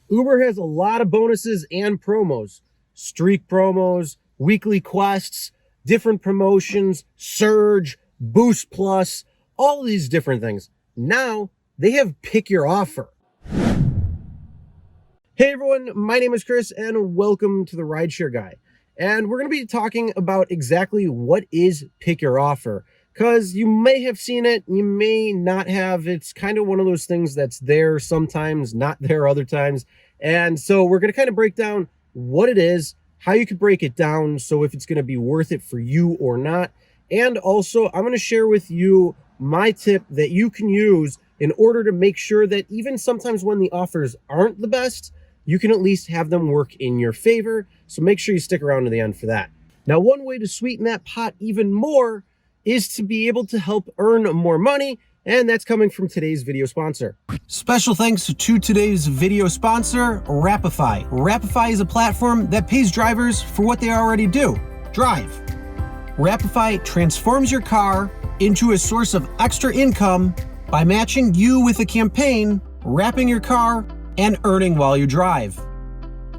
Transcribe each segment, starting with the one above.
Uber has a lot of bonuses and promos, streak promos, weekly quests, different promotions, surge, boost plus, all these different things. Now they have pick your offer. Hey everyone, my name is Chris and welcome to the RideShare Guy. And we're going to be talking about exactly what is pick your offer, because you may have seen it, you may not have. It's kind of one of those things that's there sometimes, not there other times. And so we're going to kind of break down what it is, how you could break it down, so if it's going to be worth it for you or not. And also I'm going to share with you my tip that you can use in order to make sure that even sometimes when the offers aren't the best, you can at least have them work in your favor. So make sure you stick around to the end for that. Now, one way to sweeten that pot even more is to be able to help earn more money. And that's coming from today's video sponsor. Special thanks to today's video sponsor, Rapify. Rapify is a platform that pays drivers for what they already do, drive. Rapify transforms your car into a source of extra income by matching you with a campaign, wrapping your car, and earning while you drive.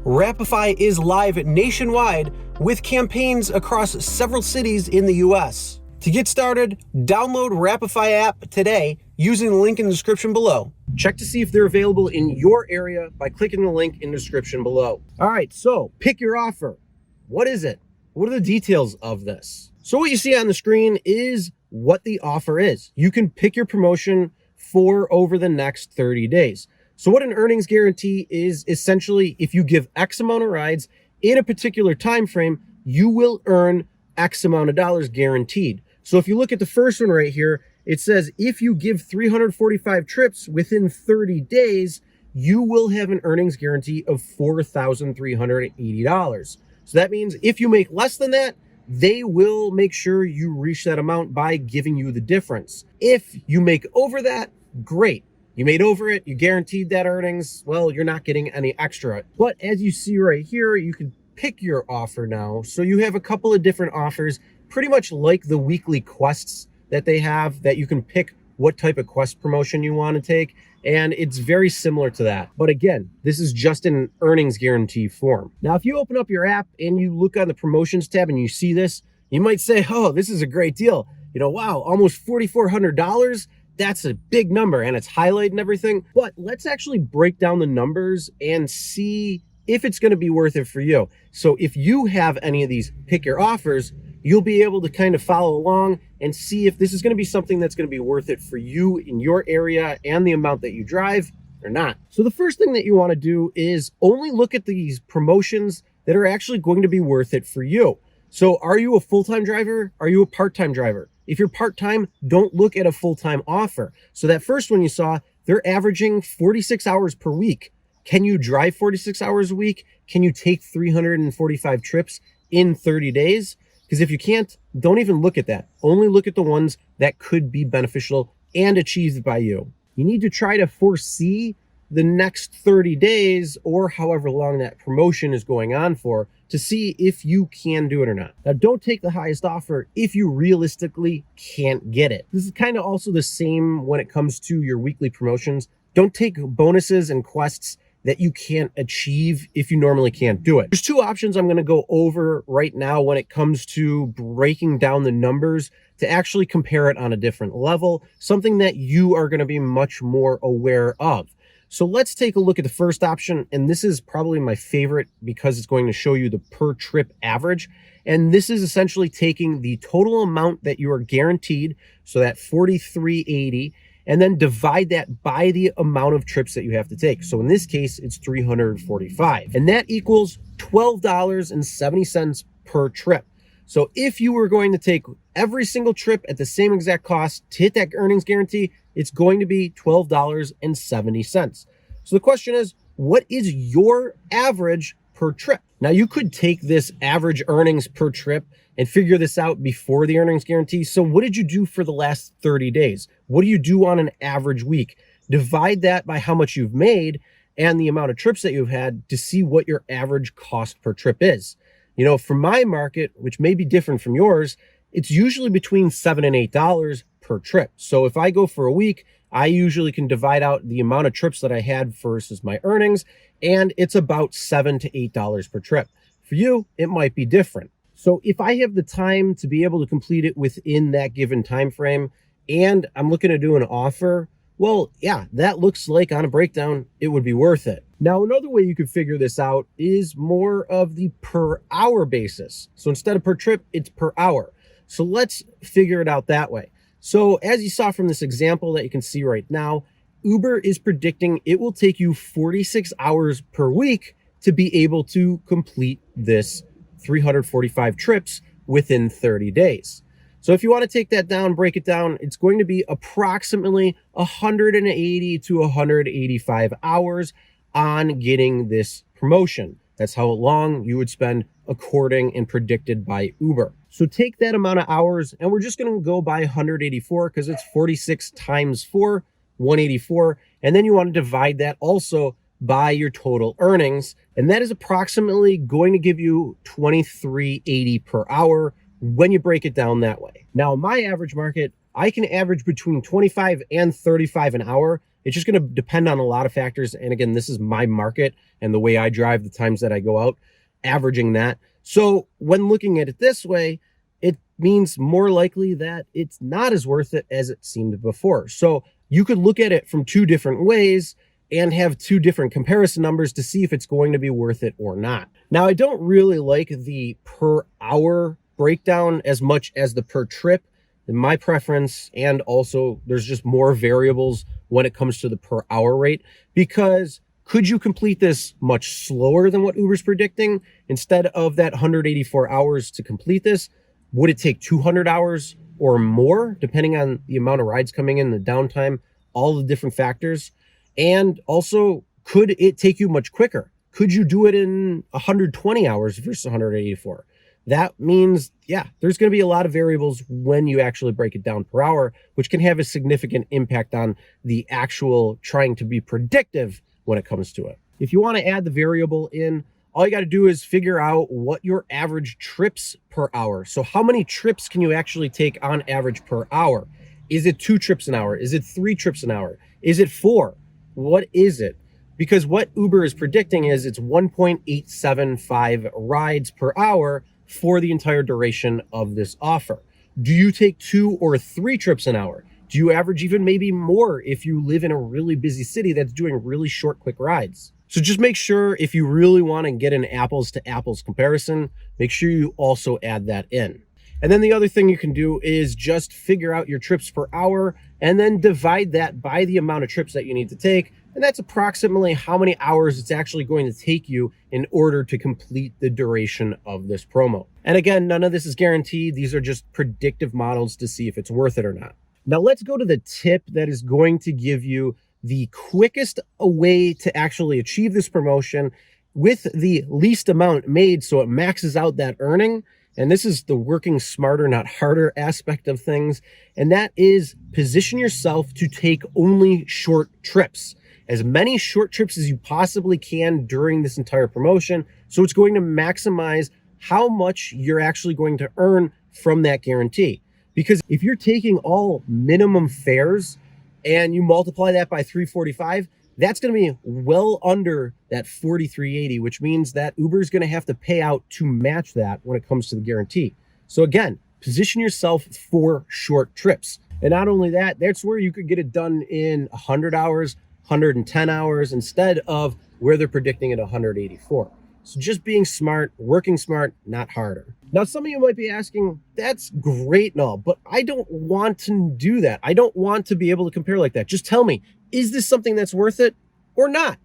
Rapify is live nationwide with campaigns across several cities in the US. To get started, download Rapify app today using the link in the description below. Check to see if they're available in your area by clicking the link in the description below. All right, so pick your offer. What is it? What are the details of this? So what you see on the screen is what the offer is. You can pick your promotion for over the next 30 days. So what an earnings guarantee is essentially, if you give X amount of rides in a particular time frame, you will earn X amount of dollars guaranteed. So if you look at the first one right here, it says if you give 345 trips within 30 days, you will have an earnings guarantee of $4,380. So that means if you make less than that, they will make sure you reach that amount by giving you the difference. If you make over that, great. You made over it, you guaranteed that earnings, well, you're not getting any extra. But as you see right here, you can pick your offer now. So you have a couple of different offers, pretty much like the weekly quests that they have, that you can pick what type of quest promotion you want to take. And it's very similar to that. But again, this is just an earnings guarantee form. Now, if you open up your app and you look on the promotions tab and you see this, you might say, oh, this is a great deal. You know, wow, almost $4,400. That's a big number and it's highlighted and everything. But let's actually break down the numbers and see if it's going to be worth it for you. So if you have any of these pick your offers, you'll be able to kind of follow along and see if this is going to be something that's going to be worth it for you in your area and the amount that you drive or not. So the first thing that you want to do is only look at these promotions that are actually going to be worth it for you. So are you a full-time driver? Are you a part-time driver? If you're part-time, don't look at a full-time offer. So that first one you saw, they're averaging 46 hours per week. Can you drive 46 hours a week? Can you take 345 trips in 30 days? Because if you can't, don't even look at that. Only look at the ones that could be beneficial and achieved by you. You need to try to foresee the next 30 days or however long that promotion is going on for to see if you can do it or not. Now, don't take the highest offer if you realistically can't get it. This is kind of also the same when it comes to your weekly promotions. Don't take bonuses and quests that you can't achieve if you normally can't do it. There's two options I'm going to go over right now when it comes to breaking down the numbers to actually compare it on a different level, something that you are going to be much more aware of. So let's take a look at the first option, and this is probably my favorite because it's going to show you the per trip average. And this is essentially taking the total amount that you are guaranteed, so that $4,380, and then divide that by the amount of trips that you have to take. So in this case, it's 345, and that equals $12.70 per trip. So if you were going to take every single trip at the same exact cost to hit that earnings guarantee, it's going to be $12.70. So the question is, what is your average per trip? Now, you could take this average earnings per trip and figure this out before the earnings guarantee. So what did you do for the last 30 days? What do you do on an average week? Divide that by how much you've made and the amount of trips that you've had to see what your average cost per trip is. You know, for my market, which may be different from yours, it's usually between $7 and $8 per trip. So if I go for a week, I usually can divide out the amount of trips that I had versus my earnings, and it's about $7 to $8 per trip. For you, it might be different. So if I have the time to be able to complete it within that given time frame, and I'm looking to do an offer, well, yeah, that looks like on a breakdown, it would be worth it. Now, another way you could figure this out is more of the per hour basis. So instead of per trip, it's per hour. So let's figure it out that way. So as you saw from this example that you can see right now, Uber is predicting it will take you 46 hours per week to be able to complete this 345 trips within 30 days. So if you want to take that down, break it down, it's going to be approximately 180 to 185 hours on getting this promotion. That's how long you would spend according and predicted by Uber. So take that amount of hours, and we're just going to go by 184 because it's 46 times 4, 184. And then you want to divide that also by your total earnings. And that is approximately going to give you $23.80 per hour when you break it down that way. Now, my average market, I can average between 25 and 35 an hour. It's just going to depend on a lot of factors. And again, this is my market and the way I drive, the times that I go out, averaging that. So when looking at it this way, it means more likely that it's not as worth it as it seemed before. So you could look at it from two different ways and have two different comparison numbers to see if it's going to be worth it or not. Now, I don't really like the per hour breakdown as much as the per trip. In my preference, and also there's just more variables when it comes to the per hour rate, because could you complete this much slower than what Uber's predicting? Instead of that 184 hours to complete this, would it take 200 hours or more, depending on the amount of rides coming in, the downtime, all the different factors? And also, could it take you much quicker? Could you do it in 120 hours versus 184? That means, yeah, there's going to be a lot of variables when you actually break it down per hour, which can have a significant impact on the actual trying to be predictive when it comes to it. If you want to add the variable in, all you got to do is figure out what your average trips per hour. So how many trips can you actually take on average per hour? Is it 2 trips an hour? Is it 3 trips an hour? Is it 4? What is it? Because what Uber is predicting is it's 1.875 rides per hour for the entire duration of this offer. Do you take 2 or 3 trips an hour? Do you average even maybe more if you live in a really busy city that's doing really short, quick rides? So just make sure, if you really want to get an apples to apples comparison, make sure you also add that in. And then the other thing you can do is just figure out your trips per hour and then divide that by the amount of trips that you need to take. And that's approximately how many hours it's actually going to take you in order to complete the duration of this promo. And again, none of this is guaranteed. These are just predictive models to see if it's worth it or not. Now let's go to the tip that is going to give you the quickest way to actually achieve this promotion with the least amount made, so it maxes out that earning. And this is the working smarter, not harder aspect of things. And that is position yourself to take only short trips. As many short trips as you possibly can during this entire promotion. So it's going to maximize how much you're actually going to earn from that guarantee. Because if you're taking all minimum fares and you multiply that by 345, that's going to be well under that 43.80, which means that Uber is going to have to pay out to match that when it comes to the guarantee. So again, position yourself for short trips. And not only that, that's where you could get it done in 100 hours, 110 hours, instead of where they're predicting at 184. So just being smart, working smart, not harder. Now, some of you might be asking, that's great and all, but I don't want to do that. I don't want to be able to compare like that. Just tell me, is this something that's worth it or not?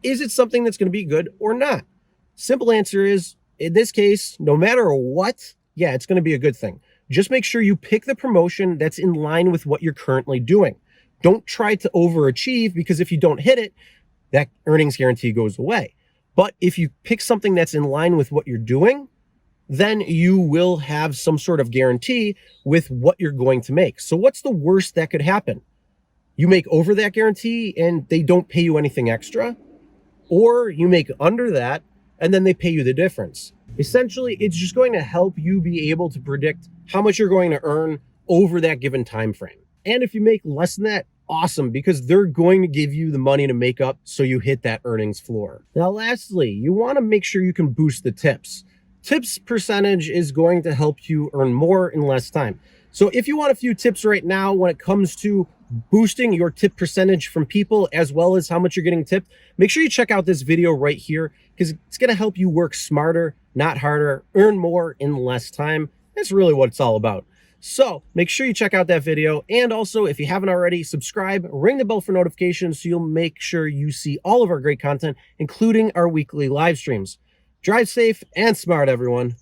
Is it something that's going to be good or not? Simple answer is, in this case, no matter what, yeah, it's going to be a good thing. Just make sure you pick the promotion that's in line with what you're currently doing. Don't try to overachieve, because if you don't hit it, that earnings guarantee goes away. But if you pick something that's in line with what you're doing, then you will have some sort of guarantee with what you're going to make. So what's the worst that could happen? You make over that guarantee and they don't pay you anything extra, or you make under that and then they pay you the difference. Essentially, it's just going to help you be able to predict how much you're going to earn over that given time frame. And if you make less than that, awesome because they're going to give you the money to make up so you hit that earnings floor. Now, lastly, you want to make sure you can boost the tips. Tips percentage is going to help you earn more in less time. So if you want a few tips right now when it comes to boosting your tip percentage from people as well as how much you're getting tipped, make sure you check out this video right here because it's going to help you work smarter, not harder, earn more in less time. That's really what it's all about. So make sure you check out that video. And also, if you haven't already, subscribe, ring the bell for notifications so you'll make sure you see all of our great content, including our weekly live streams. Drive safe and smart, everyone.